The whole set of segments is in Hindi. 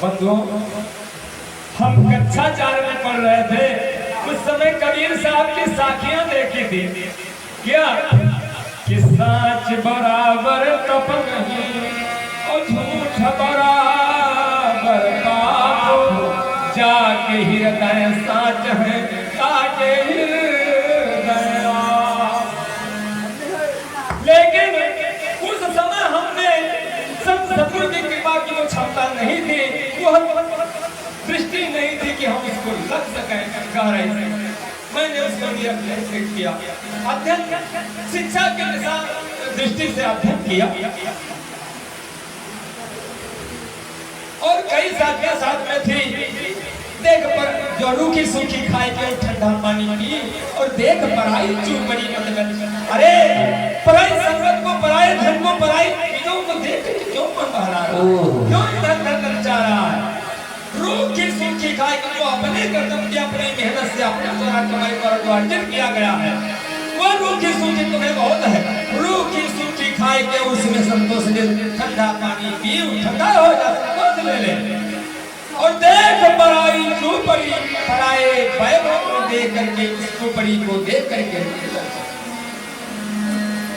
बंधुओं, हम कक्षा 4 में पढ़ रहे थे। उस समय कबीर साहब की साखियां देखी थी। क्या कि साच बराबर तप नहीं और झूठ बराबर पाप, जाके हृदय साच है ताके हृदय। लेकिन उस समय हमने सब सतगुरु की कृपा की वो क्षमता नहीं थी, वो दृष्टि नहीं थी कि हम इसको लग सकें गहराई से। मैंने उसको निरीक्षण किया, अध्ययन शिक्षा के दिशा दृष्टि से अध्ययन किया और कई साथियां साथ में थी। देख पर जो रूखी सूखी खाए के ठंडा पानी पी और देख पराई चूपड़ी मतलब अरे पराई संगत को, पराई धन को, पराई चीजों को देख के क्यों मन बहला रहा है, क्यों इधर जा रहा है। रूखी सूखी खाए को अपने कर्तव्य की अपनी मेहनत से अपने द्वारा कमाई पर अर्जित किया गया है, वो रूखी सूखी तुम्हें बहुत है। रूखी सूखी खाए के उसमें संतोष ले, ठंडा पानी पी ठंडा हो जा, संतोष ले ले और देख पराई चूपड़ी पराए वैभव को देख करके उस चूपड़ी को देख करके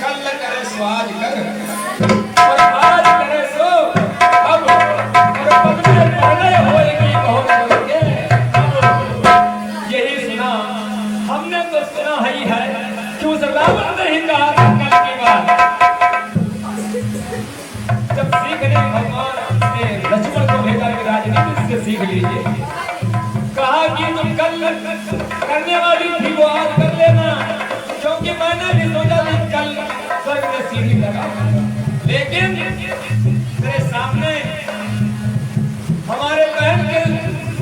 कल करे सो आज कर और आज करे सो अब और पहले होएगी बहुत होंगे। यही सुना हमने, तो सुना ही है कि उस रावण ने ही कहा कल की बात जब सीखने भगवान ने लक्ष्मण को भेजा कि राजनीति से सीख लीजिए, कहा कि तुम कल करने वाली थी वो आज कर लेना, क्योंकि मैंने भी सोचा कि कल स्वर्ग में सीढ़ी लगा, लेकिन तेरे सामने हमारे बहन के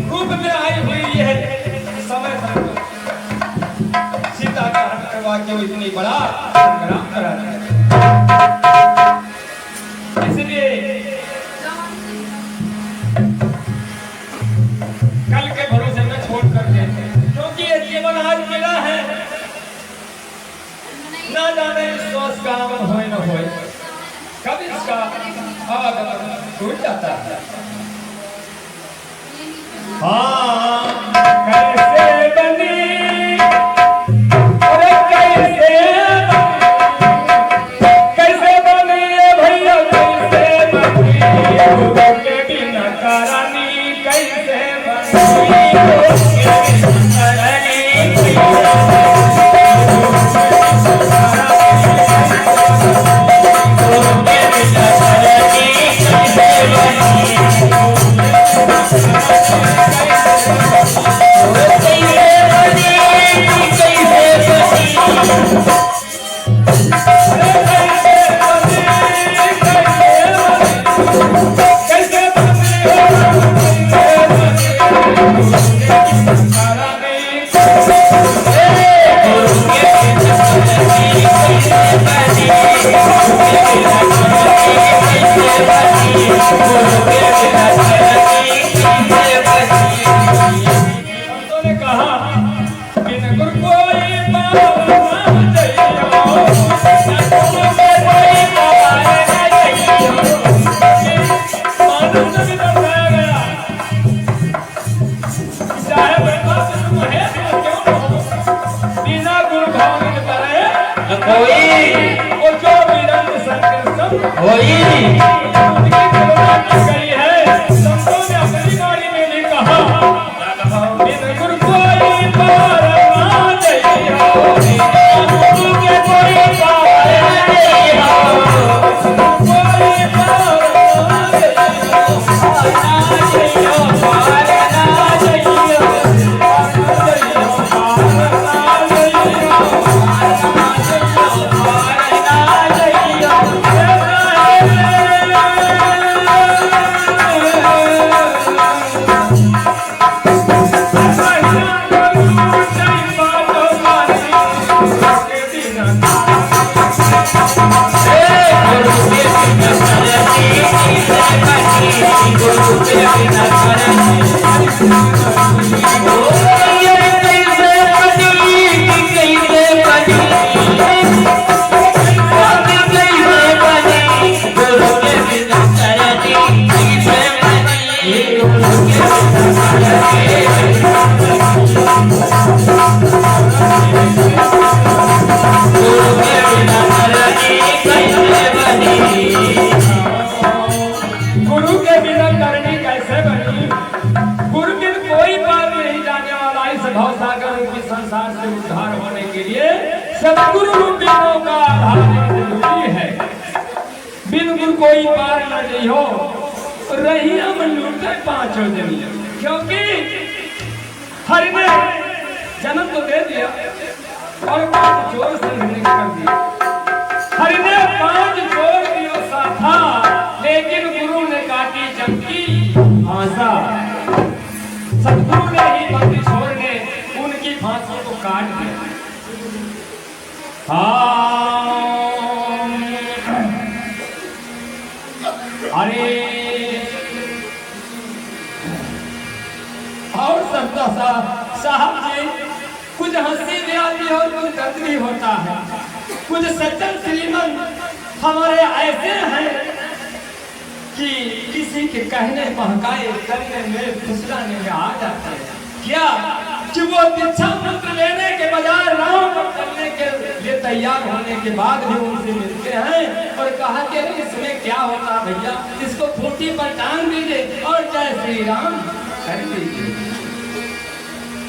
रूप में आई हुई है समय सीता का हरण करवा के वो इतनी बड़ा संग्राम करा दिया। इसलिए कल के भरोसे में छोड़ करके, क्योंकि ये जीवन आज मिला है, ना जाने विश्वास का आगमन होए न होए, कब इसका आगमन टूट जाता है। हाँ कैसे बनी, अरे कैसे बनी है भैया, कैसे बनी के बिना करानी, कैसे बनी ये के बिना करनी कैसे बनी। गुरु बिन कोई पार नहीं जाने वाला। इस भव सागर रूपी संसार से उद्धार होने के लिए सदगुरु रूपी का आधार जरूरी है। बिन गुरु कोई पार न नहीं हो। रही हम लूटे पांचों दिन, क्योंकि हरि ने जन्म तो दे दिया और पांच जोर से कर दिया। हरि ने पांच जोर दियो साथा, लेकिन गुरु ने काटी जबकि आशा। सतगुरु ने ही बंदी छोड़ ने उनकी फांसों को काट दिया। अरे और संता साहब जी, कुछ हंसी भी आती है और कुछ दर्द भी होता है। कुछ सज्जन श्रीमन हमारे ऐसे हैं कि किसी के कहने बहकाए करने में फिसलाने में आ जाते हैं। क्या कि वो दीक्षा मंत्र लेने के बजाय राम करने के लिए तैयार होने के बाद भी उनसे मिलते हैं और कहा कि इसमें क्या होता भैया, इसको खूंटी पर टांग दीजिए और जय श्री राम कर दीजिए।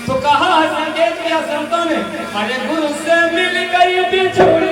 तो कहा संकेत किया संतों ने, अरे गुरु से मिल गई बिछुड़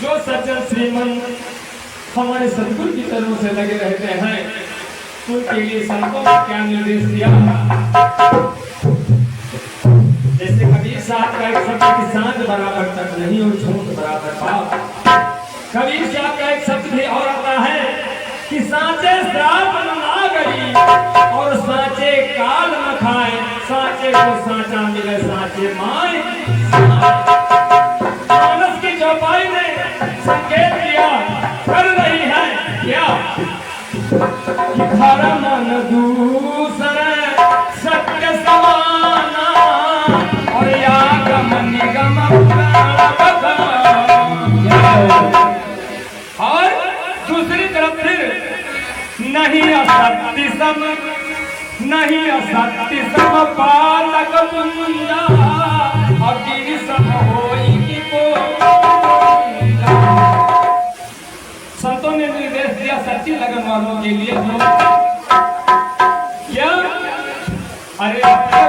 जो सज्जन श्रीमन हमारे सदगुरु की तरफ से लगे रहते हैं, उनके लिए संतों ने क्या निर्देश दिया। जैसे कबीर साहब का एक शब्द की सांझ बराबर तक नहीं और झूठ बराबर पाप। कबीर साहब का एक शब्द भी और आता है कि सांचे श्राप ना गई और सांचे काल न खाए, सांचे को सांचा मिले सांचे माए। मानस की चौपाई ने संकेत किया कर रही है क्या कि धर्म न दूसरे सत्य समाना और यागम निगम और दूसरी तरफ फिर नहीं असत्य सम, नहीं असत्य सम पालक पुंजा अग्नि सम होई की को। संतों ने निर्देश दिया सच्ची लगन वालों के लिए जो क्या, अरे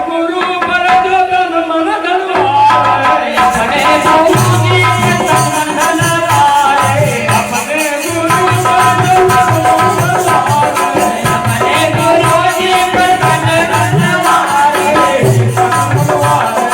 गुरु पर जो तन मन धनवारे अपने गुरु की तन मन धनवारे, अपने गुरु पर जो तन मन धनवारे, अपने गुरु की पर तन धनवारे, तन मनवारे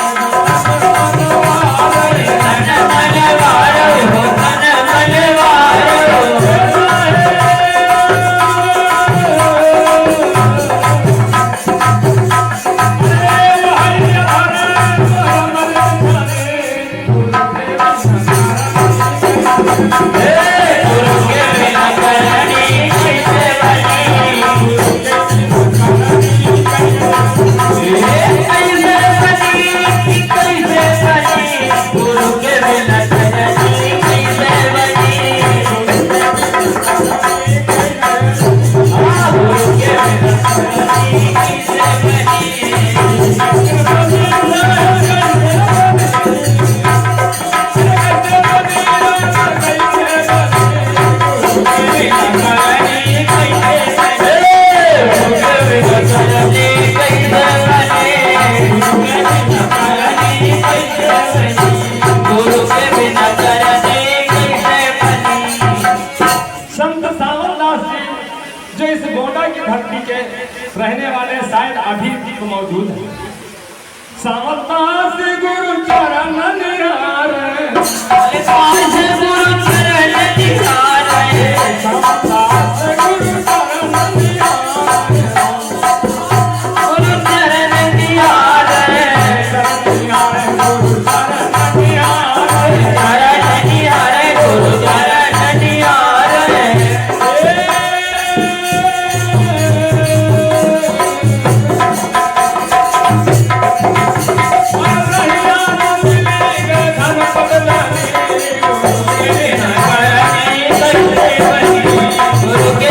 की धरती के रहने वाले शायद अभी भी मौजूद हैं। सावतास गुरु चरण निहारे, सावतास गुरु चरण निहारे, सावतास गुरु चरण निहारे, गुरु चरण निहारे, चरण निहारे गुरु चरण निहारे, चरण निहारे गुरु चरण निहारे। गुरु के बिना करनी कैसे बनी, गुरु के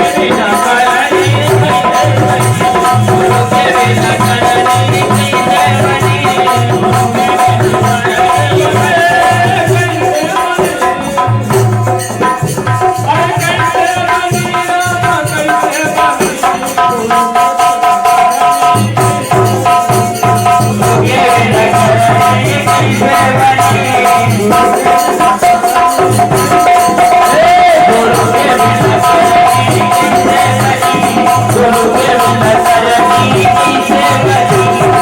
बिना करनी कैसे बनी, गुरु के बिना करनी कैसे बनी, गुरु के बिना करनी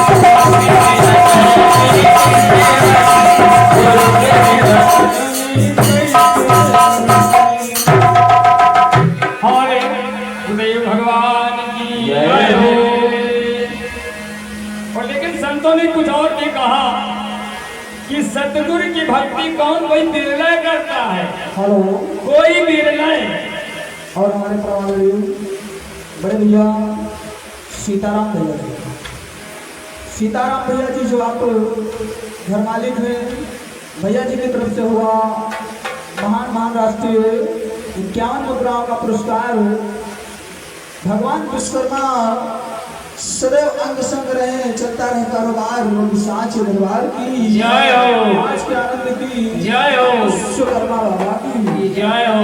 हरे गुरुदेव भगवान की जय हो। और लेकिन संतों ने कुछ और भी कहा कि सतगुरु की भक्ति कौन कोई निर्णय करता है, हेलो कोई निर्णय। और हमारे प्रवासी बड़े भैया सीताराम भैया जी, सीताराम भैया जी जो आप घर मालिक हैं, भैया जी की तरफ से हुआ महान राष्ट्रीय 51 मुद्राओं का पुरस्कार। भगवान विश्वकर्मा सदैव अंग संग रहे, चलता रहे कारोबार, लोग साँचे दरबार की जय हो। आज के आनंद की जय हो। विश्वकर्मा बाबा की जय हो।